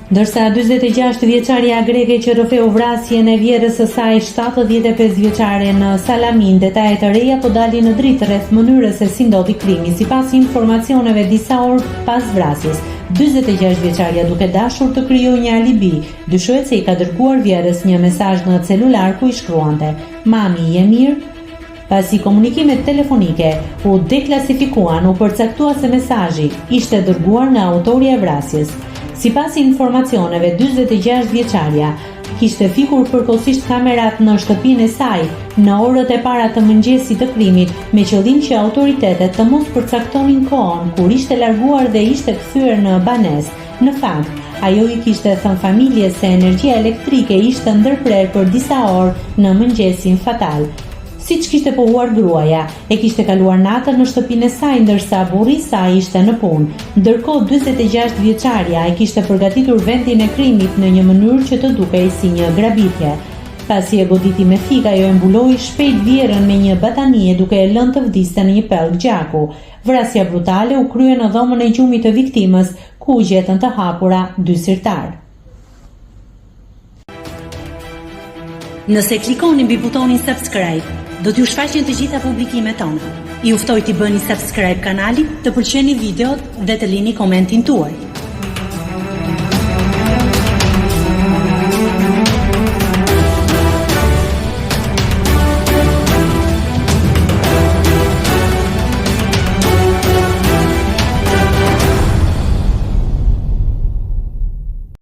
Ndërsa 46 vjeçaria greke që rrëfeu vrasjen e vjerës së saj 75 vjeçare në Salamin, detajet e reja po dalin në dritë rreth mënyrës se si ndodhi krimi. Sipas informacioneve disa orë pas vrasjes, 46 vjeçaria duke dashur të krijojë një alibi, dyshohet se i ka dërguar vjerës një mesazh në celular ku i shkruante: "Mami, je mirë?" Pasi komunikimet telefonike u deklasifikuan, u përcaktua se mesazhi ishte dërguar nga autori e vrasjes. Sipas informacioneve, 46 vjeçaria kishte fikur përkohësisht kamerat në shtëpinë e saj në orët e para të mëngjesit të krimit, me qëllim që autoritetet të mos përcaktonin kohën kur ishte larguar dhe ishte kthyer në banesë. Në fakt, ajo i kishte thënë familjes se energjia elektrike ishte ndërprer për disa orë në mëngjesin fatal. Siç kishte pohuar gruaja, e kishte kaluar natën në shtëpinë e saj ndërsa burri i saj ishte në punë. Ndërkohë 46 vjeçaria e kishte përgatitur vendin e krimit në një mënyrë që të dukej si një grabitje. Pasi e goditi me fik, ajo e mbuloi shpejt vjerën me një batanie duke e lënë të vdiste në një pellg gjaku. Vrasja brutale u krye në dhomën e gjumit të viktimës, ku u gjetën të hapura 2 sirtar. Nëse klikoni mbi butonin subscribe, do t'ju shfaqen të gjitha publikimet tona. Ju ftoj t'i bëni subscribe kanalit, të pëlqeni videot dhe të lini komentin tuaj.